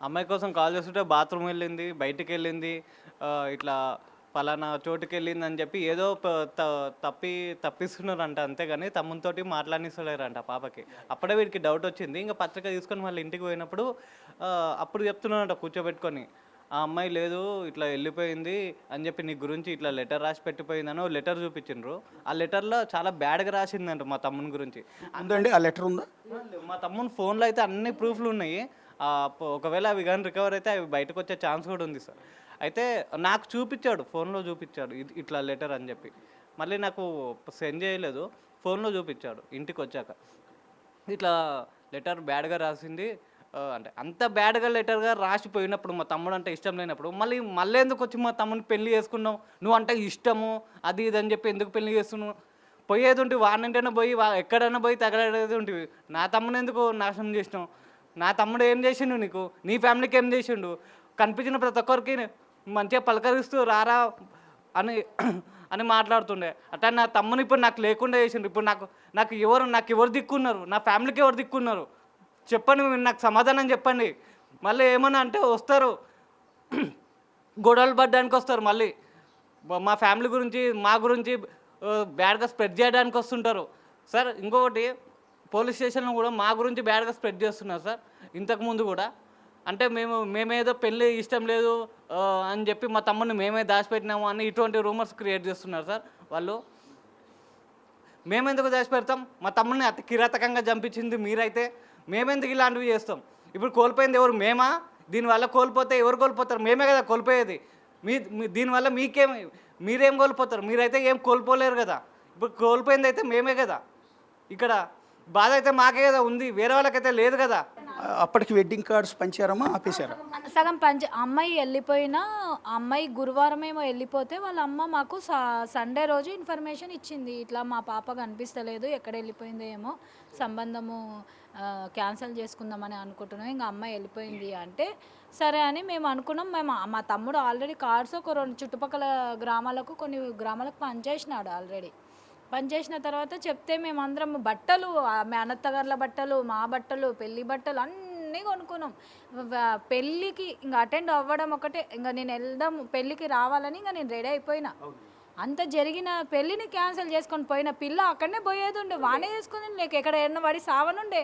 అమ్మాయి కోసం కాల్ చేస్తుంటే బాత్రూమ్ వెళ్ళింది, బయటికెళ్ళింది, ఇట్లా పలానా చోటుకెళ్ళిందని చెప్పి ఏదో త తప్పి తప్పిస్తున్నారంట అంతేగాని తమ్మునితోటి మాట్లాడనిస్తలేరంట ఆ పాపకి. అప్పుడే వీడికి డౌటొచ్చింది. ఇంక పత్రిక తీసుకొని మళ్ళీ ఇంటికి పోయినప్పుడు అప్పుడు చెప్తున్నాడంట కూర్చోబెట్టుకొని. ఆ అమ్మాయి లేదు ఇట్లా ఎళ్ళిపోయింది అని చెప్పి నీ గురించి ఇట్లా లెటర్ రాసి పెట్టిపోయిందని ఓ లెటర్ చూపించిండ్రు. ఆ లెటర్‌లో చాలా బ్యాడ్‌గా రాసిందంట మా తమ్ముని గురించి. ఉందండి ఆ లెటర్ ఉందా? మా తమ్ముని ఫోన్‌లో అయితే అన్ని ప్రూఫ్‌లున్నయి. ఒకవేళ అవి గాని రికవర్ అయితే అవి బయటకొచ్చే ఛాన్స్ గూడా ఉంది సార్. అయితే నాకు చూపిచ్చాడు. ఫోన్‌లో చూపిచ్చాడు. ఇట్లా లెటర్ అని జెప్పి. మళ్ళీ నాకు సెండ్ జేయలేదు. ఫోన్‌లో చూపిచ్చాడు ఇంటికొచ్చాక. ఇట్లా లెటర్ బ్యాడ్‌గా రాసింది. అంటే అంత బ్యాడ్‌గా లెటర్‌గా రాసిపోయినప్పుడు మా తమ్ముడంటే ఇష్టం లేనప్పుడు మళ్ళెందుకొచ్చి మా తమ్ముడిని పెళ్లి చేసుకున్నావు? నువ్వంటే ఇష్టము అది ఇది అని జెప్పి ఎందుకు పెళ్లి చేస్తున్నావు? పోయేదుంటివి వానింటైనా పోయి ఎక్కడైనా పోయి తగలడేదుంటివి. నా తమ్ముడినెందుకు నాశనం జేసినావు? నా తమ్ముడు ఏం జేసిండు నీకు? నీ ఫ్యామిలీకి ఏం జేసిండు? కనిపించిన ప్రతి ఒక్కరికి మంచిగా పలకరిస్తూ రారా అని అని మాట్లాడుతుండే. అట్లా నా తమ్ముని ఇప్పుడు నాకు లేకుండా చేసిండ్రు. ఇప్పుడు నాకెవరు దిక్కున్నారు? నా ఫ్యామిలీకి ఎవరు దిక్కున్నారు? చెప్పండి మీరు నాకు సమాధానం చెప్పండి. మళ్ళీ ఏమన్నా అంటే వస్తారు. గొడవలు పడడానికొస్తారు మళ్ళీ. మా ఫ్యామిలీ గురించి, మా గురించి బ్యాడ్‌గా స్ప్రెడ్ చేయడానికి వస్తుంటారు. సార్ ఇంకొకటి పోలీస్ స్టేషన్‌లో కూడా మా గురించి బ్యాడ్‌గా స్ప్రెడ్ చేస్తున్నారు సార్. ఇంతకుముందు కూడా. అంటే మేమేదో పెళ్లి ఇష్టం లేదు అని చెప్పి మా తమ్ముడిని మేమే దాచిపెట్టినాము అని ఇటువంటి రూమర్స్ క్రియేట్ చేస్తున్నారు సార్ వాళ్ళు. మేమెందుకు దాచిపెడతాం? మా తమ్ముడిని అతి కిరాతకంగా చంపించింది మీరైతే. మేమెందుకు ఇలాంటివి చేస్తాం? ఇప్పుడు కోల్పోయింది ఎవరు? మేమా? దీనివల్ల కోల్పోతే ఎవరు కోల్పోతారు? మేమే కదా కోల్పోయేది. దీనివల్ల మీరేం కోల్పోతారు? మీరైతే ఏం కోల్పోలేరు కదా! ఇప్పుడు కోల్పోయిందైతే మేమే కదా! ఇక్కడ బాధ అయితే మాకే కదా ఉంది. వేరే వాళ్ళకైతే లేదు కదా! అప్పటికి వెడ్డింగ్ కార్డ్స్ పంచారమ్మా, ఆపేశారా? సగం అమ్మాయి వెళ్ళిపోయినా, అమ్మాయి గురువారమేమో వెళ్ళిపోతే వాళ్ళ అమ్మ మాకు సండే రోజు ఇన్ఫర్మేషన్ ఇచ్చింది. ఇట్లా మా పాప కనిపిస్తలేదు, ఎక్కడ వెళ్ళిపోయిందో ఏమో, సంబంధము క్యాన్సిల్ చేసుకుందామని అనుకుంటున్నాం, ఇంకా అమ్మాయి వెళ్ళిపోయింది అంటే సరే అని మేము అనుకున్నాం. మా తమ్ముడు ఆల్రెడీ కార్డ్స్ ఒక 2 చుట్టుపక్కల గ్రామాలకు, కొన్ని గ్రామాలకు పనిచేసినాడు ఆల్రెడీ. పనిచేసిన తర్వాత చెప్తే మేమందరం బట్టలు, మేనత్తగార్ల బట్టలు, మా బట్టలు, పెళ్లి బట్టలు అన్నీ కొనుక్కున్నాం. పెళ్ళికి ఇంకా అటెండ్ అవ్వడం ఒకటే, ఇంకా నేను వెళ్దాం పెళ్ళికి రావాలని ఇంకా నేను రెడీ అయిపోయినా. అంత జరిగిన పెళ్ళిని క్యాన్సిల్ చేసుకొని పోయిన పిల్ల అక్కడనే పోయేది ఉండే, వానే చేసుకుని లేక ఎక్కడ ఎన్న పడి సావనుండే.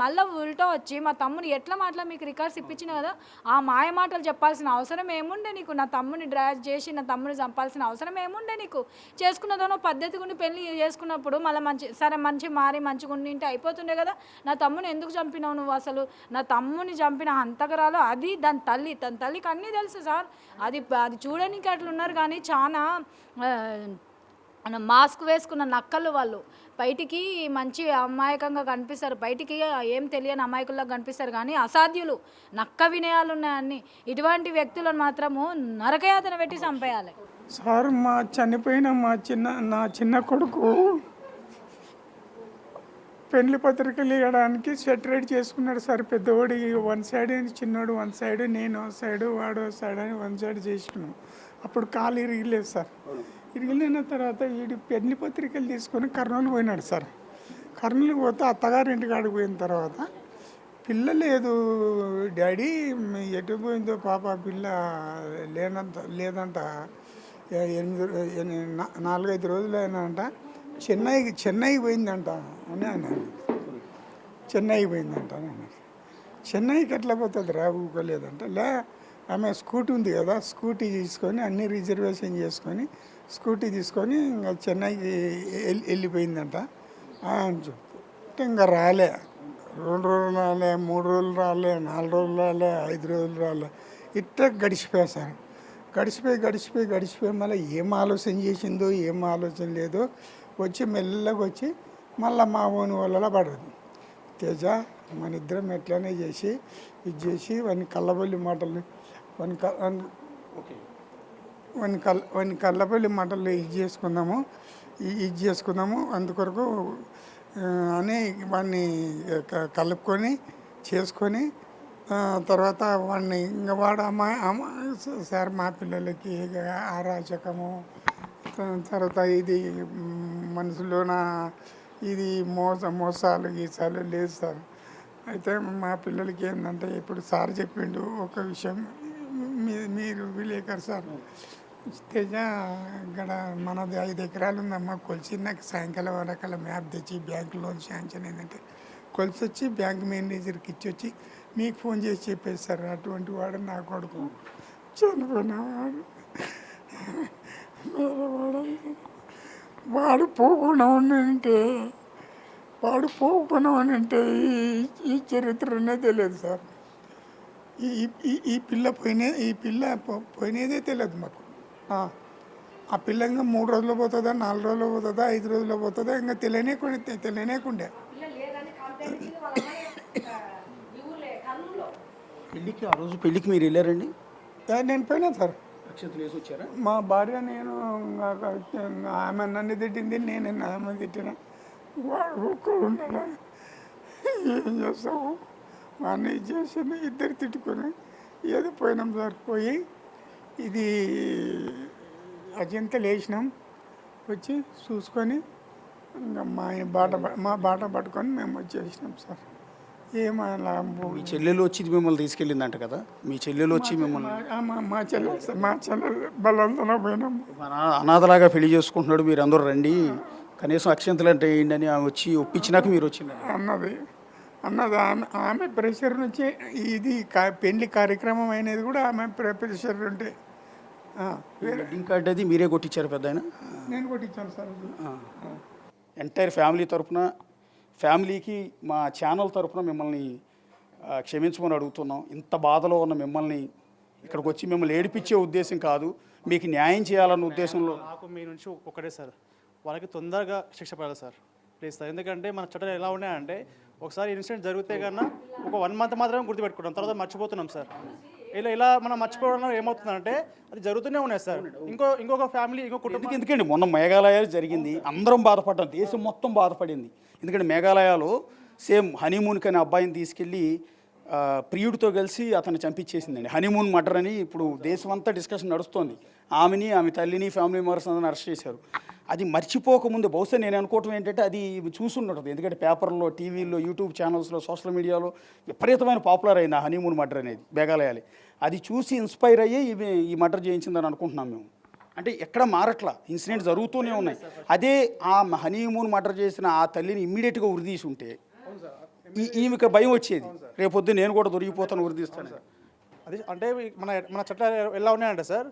మళ్ళీ ఉల్టా వచ్చి మా తమ్ముని ఎట్లా మాటలా మీకు రికార్డ్స్ ఇప్పించిన కదా, ఆ మాయ మాటలు చెప్పాల్సిన అవసరం ఏముండే నీకు? నా తమ్ముని డ్రాగ్ చేసి నా తమ్ముని చంపాల్సిన అవసరం ఏముండే నీకు? చేసుకున్నదానో పద్ధతి గుండి పెళ్ళి చేసుకున్నప్పుడు మళ్ళీ మంచి మారి మంచిగా ఉండింటే అయిపోతుండే కదా. నా తమ్ముని ఎందుకు చంపినావు నువ్వు? అసలు నా తమ్ముని చంపిన హంతకరాలు అది దాని తల్లికి అన్నీ తెలుసు సార్. అది చూడడానికి అట్లా ఉన్నారు కానీ చాలా మాస్క్ వేసుకున్న నక్కలు వాళ్ళు. బయటికి మంచి అమాయకంగా కనిపిస్తారు, బయటికి ఏం తెలియని అమాయకుల్లా కనిపిస్తారు కానీ అసాధ్యులు, నక్క వినయాలు ఉన్నాయన్నీ. ఇటువంటి వ్యక్తులను మాత్రము నరకయాతన పెట్టి చంపేయాలి సార్. చనిపోయిన నా చిన్న కొడుకు పెళ్లి పత్రికలు ఇవ్వడానికి సెటరేట్ చేసుకున్నాడు సార్. పెద్దవాడు వన్ సైడ్, చిన్నోడు వన్ సైడ్, నేను ఒక సైడు, వాడు ఒక సైడ్ అని వన్ సైడ్ చేసుకున్నాం. అప్పుడు కాలు ఇరిగిలేదు సార్. ఇరిగిన తర్వాత వీడి పెళ్లి పత్రికలు తీసుకొని కర్నూలు పోయినాడు సార్. కర్నూలు పోతే అత్తగారింటి కాడికి పోయిన తర్వాత పిల్ల లేదు డాడీ, ఎటు పోయిందో పాప, పిల్ల లేదంట. 4-5 రోజులు అయినంట. చెన్నైకి పోయిందంట అని అన్నాడు. చెన్నైకి పోయిందంట అని అన్నాడు. చెన్నైకి ఎట్లా పోతుంది రా, ఊకోలేదంట. ఆమె స్కూటీ ఉంది కదా, స్కూటీ తీసుకొని అన్ని రిజర్వేషన్ చేసుకొని స్కూటీ తీసుకొని ఇంకా చెన్నైకి వెళ్ళిపోయిందంట అని చెప్తే ఇంకా రాలే. 2 రోజులు రాలే, 3 రోజులు రాలే, 4 రోజులు రాలే, 5 రోజులు రాలే. ఇట్లా గడిచిపోయా సార్. గడిచిపోయి మళ్ళీ ఏం ఆలోచన చేసిందో ఏం ఆలోచన లేదో వచ్చి మెల్లగా వచ్చి మళ్ళీ మా ఓని వాళ్ళలో పడదు. తేజ మన ఇద్దరం ఎట్లనే చేసి ఇది చేసి వాని కళ్ళబొల్లి మాటలు వాని కళ్ళబొల్లి మాటలు ఇది చేసుకుందాము అందుకొరకు అని వాడిని కలుపుకొని చేసుకొని తర్వాత వాడిని ఇంకా వాడు సార్ మా పిల్లలకి అరాచకము, తర్వాత ఇది మనసులోన ఇది మోసాలు గీసాలు లేదు సార్. అయితే మా పిల్లలకి ఏంటంటే ఇప్పుడు సార్ చెప్పిండు ఒక విషయం, మీరు విలేకరు సార్ తేజ ఇక్కడ మనది 5 ఎకరాలు ఉందమ్మా, కొలిసి నాకు సాయంకాలం వరకల్లా మ్యాప్ తెచ్చి బ్యాంక్ లోన్ శాంక్షన్ ఏంటంటే కొలిసి వచ్చి బ్యాంక్ మేనేజర్కి ఇచ్చి వచ్చి మీకు ఫోన్ చేసి చెప్పేస్తారు. అటువంటి వాడు నా కొడుకు చనిపోయినవాడు. వాడు పోకుండా ఉండంటే ఈ చరిత్రనే తెలియదు సార్. ఈ పిల్ల పోయినదే తెలియదు మాకు. ఆ పిల్ల ఇంకా 3 రోజులు పోతుందా, 4 రోజులు పోతుందా, 5 రోజులు పోతుందా, ఇంకా తెలియనేకుండే. పెళ్ళికి ఆ రోజు పెళ్ళికి మీరు వెళ్ళారండి? నేను పోయినా సార్. అక్షంతలు వేసి వచ్చారా? మా భార్య నేను ఆమె నన్ను తిట్టింది, నేను ఆమె తిట్టిన. వాడు ఒక్కడు ఉన్నాడా, ఏం చేస్తావు వాడిని చేసి ఇద్దరు తిట్టుకొని ఏదో పోయినాం సార్. పోయి ఇది అజంతలు వేసినాం, వచ్చి చూసుకొని ఇంకా మా బాట పట్టుకొని మేము వచ్చేసినాం సార్. ఏమైనా మీ చెల్లెలు వచ్చి మిమ్మల్ని తీసుకెళ్ళిందంట కదా, మీ చెల్లెలు వచ్చి మిమ్మల్ని మా చెల్లెలు బలంతన పోయినాం. అనాథలాగా పెళ్లి చేసుకుంటున్నాడు, మీరు అందరూ రండి, కనీసం అక్షంతలు అంటే ఏంటని ఆమె వచ్చి ఒప్పించినాక మీరు వచ్చింది అన్నది. ఆమె ప్రెషర్ నుంచి ఇది పెళ్లి కార్యక్రమం అనేది కూడా ఆమె ప్రెషర్ ఉంటే వెడ్డింగ్ కార్డ్ అది మీరే కొట్టించారు పెద్ద ఆయన? నేను కొట్టించాను సార్. ఎంటైర్ ఫ్యామిలీ తరఫున, ఫ్యామిలీకి మా ఛానల్ తరఫున మిమ్మల్ని క్షమించమని అడుగుతున్నాం. ఇంత బాధలో ఉన్న మిమ్మల్ని ఇక్కడికి వచ్చి మిమ్మల్ని ఏడిపించే ఉద్దేశం కాదు, మీకు న్యాయం చేయాలన్న ఉద్దేశంలో. నాకు మీ నుంచి ఒకటే సార్, వాళ్ళకి తొందరగా శిక్ష పడాలి సార్, ప్లీజ్ సార్. ఎందుకంటే మన చట్టాలు ఎలా ఉన్నాయంటే ఒకసారి ఇన్సిడెంట్ జరిగితే కన్నా ఒక 1 మంత్ మాత్రమే గుర్తుపెట్టుకుంటాం, తర్వాత మర్చిపోతున్నాం సార్. ఇలా మనం మర్చిపోవడం ఏమవుతుందంటే అది జరుగుతూనే ఉన్నాయి సార్. ఇంకొక ఫ్యామిలీ, ఇంకో కుటుంబం. ఎందుకండి మొన్న మేఘాలయాలు జరిగింది, అందరం బాధపడ్డాం, దేశం మొత్తం బాధపడింది. ఎందుకంటే మేఘాలయాలో సేమ్ హనీమూన్కి అనే అబ్బాయిని తీసుకెళ్ళి ప్రియుడితో కలిసి అతను చంపించేసిందండి. హనీమూన్ మర్డర్ అని ఇప్పుడు దేశం అంతా డిస్కషన్ నడుస్తోంది. ఆమె తల్లిని, ఫ్యామిలీ మెంబర్స్ అందరిని అరెస్ట్ చేశారు. అది మర్చిపోకముందు బహుశా నేను అనుకోవటం ఏంటంటే అది చూసుండదు, ఎందుకంటే పేపర్లో, టీవీలో, యూట్యూబ్ ఛానల్స్లో, సోషల్ మీడియాలో విపరీతమైన పాపులర్ అయింది ఆ హనీమూన్ మర్డర్ అనేది. మేఘాలయాలి అది చూసి ఇన్స్పైర్ అయ్యి ఈ మర్డర్ చేయించిందని అనుకుంటున్నాం మేము. అంటే ఎక్కడ మారట్లా, ఇన్సిడెంట్ జరుగుతూనే ఉన్నాయి. అదే ఆ హనీమూన్ మర్డర్ చేసిన ఆ తల్లిని ఇమ్మీడియట్గా ఉరిదీసి ఉంటే ఈమెకి భయం వచ్చేది, రేపొద్దు నేను కూడా దొరికిపోతాను, ఉరిదీస్తాను. అది అంటే మన చట్టాలు ఎలా ఉన్నాయంటే సార్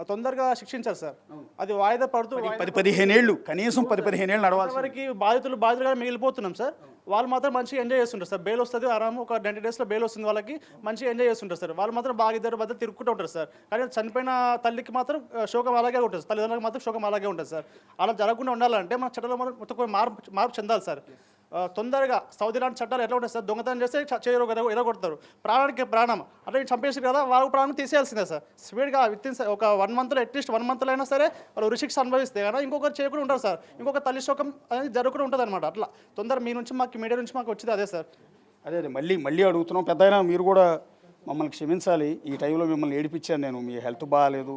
తొందరగా శిక్షించారు సార్. అది వాయిదా పడుతూ 10-15 ఏళ్ళు, కనీసం 10-15 ఏళ్ళు నడవాలి. వరకు బాధితులుగా మిగిలిపోతున్నాం సార్. వాళ్ళు మాత్రం మంచిగా ఎంజాయ్ చేస్తుంటారు సార్. బెయిల్ వస్తుంది, ఆరాము ఒక 90 డేస్లో బెయిల్ వస్తుంది, వాళ్ళకి మంచిగా ఎంజాయ్ చేస్తుంటారు సార్. వాళ్ళు మాత్రం బాగా ఇద్దరు మధ్య తిరుగుతూ ఉంటారు సార్. కానీ చనిపోయిన తల్లికి మాత్రం శోకం అలాగే ఉంటుంది సార్, తల్లిదండ్రులకు మాత్రం శోకం అలాగే ఉంటుంది సార్. అలా జరగకుండా ఉండాలంటే మన చట్టాలు మొత్తం మార్పు చెందాలి సార్. తొందరగా సౌదీ లాంటి చట్టాలు ఎట్లా ఉంటాయి సార్, దొంగతనం చేస్తే చేయరు కదా, ఎరగొడతారు. ప్రాణానికి ప్రాణం అంటే చంపేసారు కదా, వాళ్ళకు ప్రాణం తీసేయాల్సిందే సార్. స్పీడ్గా వితిన్ ఒక 1 మంత్లో, అట్లీస్ట్ 1 మంత్లో అయినా సరే వాళ్ళు ఉరిశిక్ష అనుభవిస్తే కదా ఇంకొకరు చేయకుండా ఉంటారు సార్. ఇంకొక తల్లి శోకం అనేది జరగకుండా ఉంటుంది అనమాట. అట్లా తొందర మీ నుంచి మాకు, మీడియా నుంచి మాకు వచ్చింది అదే సార్. అదే మళ్ళీ అడుగుతున్నాం. పెద్దయినా మీరు కూడా మమ్మల్ని క్షమించాలి, ఈ టైంలో మిమ్మల్ని ఏడిపించాను నేను, మీ హెల్త్ బాగాలేదు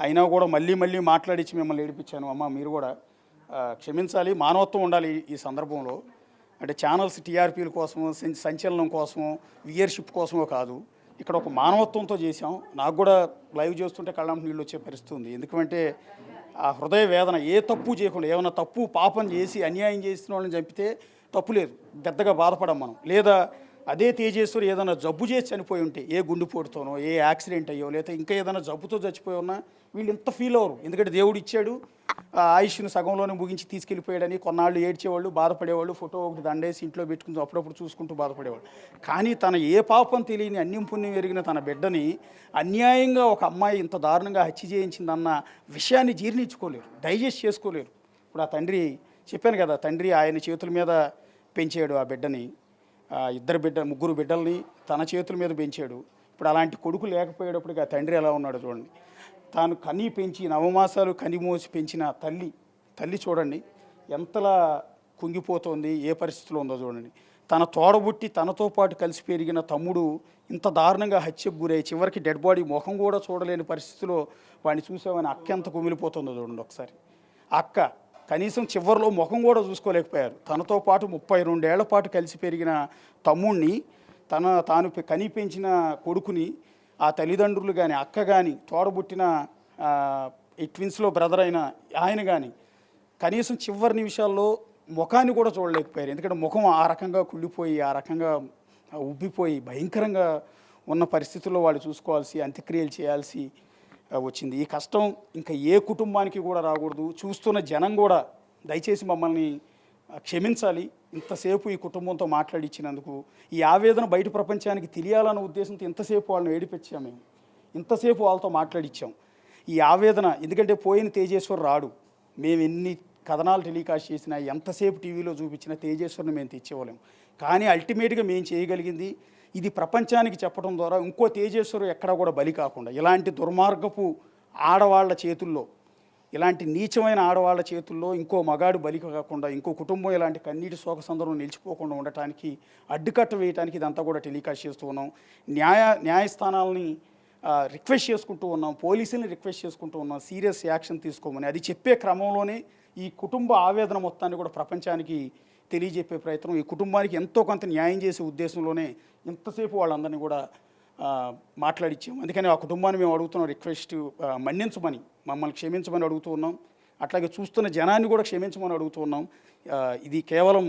అయినా కూడా మళ్ళీ మాట్లాడించి మిమ్మల్ని ఏడిపించాను. అమ్మ మీరు కూడా క్షమించాలి, మానవత్వం ఉండాలి ఈ సందర్భంలో. అంటే ఛానల్స్ టీఆర్పీల కోసమో, సంచలనం కోసమో, వ్యూయర్షిప్ కోసమో కాదు, ఇక్కడ ఒక మానవత్వంతో చేసాం. నాకు కూడా లైవ్ చేస్తుంటే కళ్ళంటి నీళ్ళు వచ్చే పరిస్థితి ఉంది. ఎందుకంటే ఆ హృదయ వేదన, ఏ తప్పు చేయకుండా, ఏమైనా తప్పు పాపం చేసి అన్యాయం చేసిన వాళ్ళని చంపితే తప్పు లేదు, పెద్దగా బాధపడం మనం. లేదా అదే తేజేశ్వరి ఏదైనా జబ్బు చేసి చనిపోయి ఉంటే, ఏ గుండెపోటుతోనో, ఏ యాక్సిడెంట్ అయ్యో, లేదా ఇంకా ఏదైనా జబ్బుతో చచ్చిపోయి ఉన్నా వీళ్ళు ఇంత ఫీల్ అవ్వరు. ఎందుకంటే దేవుడు ఇచ్చాడు, ఆయుష్ను సగంలోనే ముగించి తీసుకెళ్ళిపోయాడని కొన్నాళ్ళు ఏడ్చేవాళ్ళు, బాధపడేవాళ్ళు, ఫోటో ఒకటి దండేసి ఇంట్లో పెట్టుకుని అప్పుడప్పుడు చూసుకుంటూ బాధపడేవాళ్ళు. కానీ తన ఏ పాపం తెలియని, అన్యం పుణ్యం ఎరిగిన తన బిడ్డని అన్యాయంగా ఒక అమ్మాయి ఇంత దారుణంగా హత్య చేయించిందన్న విషయాన్ని జీర్ణించుకోలేరు, డైజెస్ట్ చేసుకోలేరు. ఇప్పుడు ఆ తండ్రి చెప్పాను కదా, తండ్రి ఆయన చేతుల మీద పెంచాడు ఆ బిడ్డని, ముగ్గురు బిడ్డల్ని తన చేతుల మీద పెంచాడు. ఇప్పుడు అలాంటి కొడుకు లేకపోయేటప్పటికి ఆ తండ్రి ఎలా ఉన్నాడు చూడండి. తాను కని పెంచి 9 మాసాలు కనిమోసి పెంచిన తల్లి చూడండి ఎంతలా కుంగిపోతోంది, ఏ పరిస్థితిలో ఉందో చూడండి. తన తోడబుట్టి తనతో పాటు కలిసి పెరిగిన తమ్ముడు ఇంత దారుణంగా హత్యకు గురై చివరికి డెడ్ బాడీ ముఖం కూడా చూడలేని పరిస్థితిలో వాడిని చూసామని అక్క ఎంత కుమిలిపోతుందో చూడండి ఒకసారి. అక్క కనీసం చివరిలో ముఖం కూడా చూసుకోలేకపోయారు. తనతో పాటు 32 ఏళ్ల పాటు కలిసి పెరిగిన తమ్ముడిని తాను కని పెంచిన కొడుకుని ఆ తల్లిదండ్రులు కానీ అక్క కానీ తోడబుట్టిన ఈ ట్విన్స్లో బ్రదర్ అయిన ఆయన కానీ కనీసం చివరి నిమిషాల్లో ముఖాన్ని కూడా చూడలేకపోయారు. ఎందుకంటే ముఖం ఆ రకంగా కుళ్ళిపోయి ఆ రకంగా ఉబ్బిపోయి భయంకరంగా ఉన్న పరిస్థితుల్లో వాళ్ళు చూసుకోవాల్సి అంత్యక్రియలు చేయాల్సి వచ్చింది. ఈ కష్టం ఇంకా ఏ కుటుంబానికి కూడా రాకూడదు. చూస్తున్న జనం కూడా దయచేసి మమ్మల్ని క్షమించాలి. ఇంతసేపు ఈ కుటుంబంతో మాట్లాడిచ్చినందుకు ఈ ఆవేదన బయట ప్రపంచానికి తెలియాలన్న ఉద్దేశంతో ఇంతసేపు వాళ్ళని ఏడిపించాం. మేము ఇంతసేపు వాళ్ళతో మాట్లాడిచ్చాం. ఈ ఆవేదన ఎందుకంటే పోయిన తేజేశ్వర్ రాడు. మేము ఎన్ని కథనాలు టెలికాస్ట్ చేసినా ఎంతసేపు టీవీలో చూపించినా తేజేశ్వర్ని మేము తెచ్చేవాళ్ళం. కానీ అల్టిమేట్గా మేము చేయగలిగింది ఇది ప్రపంచానికి చెప్పడం ద్వారా ఇంకో తేజేశ్వరు ఎక్కడా కూడా బలి కాకుండా ఇలాంటి దుర్మార్గపు ఆడవాళ్ళ చేతుల్లో ఇలాంటి నీచమైన ఆడవాళ్ళ చేతుల్లో ఇంకో మగాడు బలి కాకుండా ఇంకో కుటుంబం ఇలాంటి కన్నీటి శోక సందర్భం నిలిచిపోకుండా ఉండటానికి అడ్డుకట్ట వేయడానికి ఇదంతా కూడా టెలికాస్ట్ చేస్తూ ఉన్నాం. న్యాయస్థానాలని రిక్వెస్ట్ చేసుకుంటూ ఉన్నాం, పోలీసుల్ని రిక్వెస్ట్ చేసుకుంటూ ఉన్నాం సీరియస్ యాక్షన్ తీసుకోమని. అది చెప్పే క్రమంలోనే ఈ కుటుంబ ఆవేదన మొత్తాన్ని కూడా ప్రపంచానికి తెలియజెప్పే ప్రయత్నం, ఈ కుటుంబానికి ఎంతో కొంత న్యాయం చేసే ఉద్దేశంలోనే ఇంతసేపు వాళ్ళందరినీ కూడా మాట్లాడిచ్చాము. అందుకని ఆ కుటుంబాన్ని మేము అడుగుతున్నాం, రిక్వెస్ట్ మన్నించమని, మమ్మల్ని క్షమించమని అడుగుతూ ఉన్నాం. అట్లాగే చూస్తున్న జనాన్ని కూడా క్షమించమని అడుగుతూ ఉన్నాం. ఇది కేవలం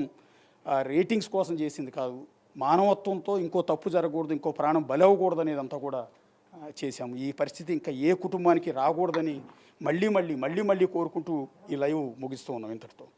రేటింగ్స్ కోసం చేసింది కాదు, మానవత్వంతో ఇంకో తప్పు జరగకూడదు, ఇంకో ప్రాణం బలవకూడదు అనేది అంతా కూడా చేశాము. ఈ పరిస్థితి ఇంకా ఏ కుటుంబానికి రాకూడదని మళ్ళీ కోరుకుంటూ ఈ లైవ్ ముగిస్తూ ఉన్నాం ఇంతటితో.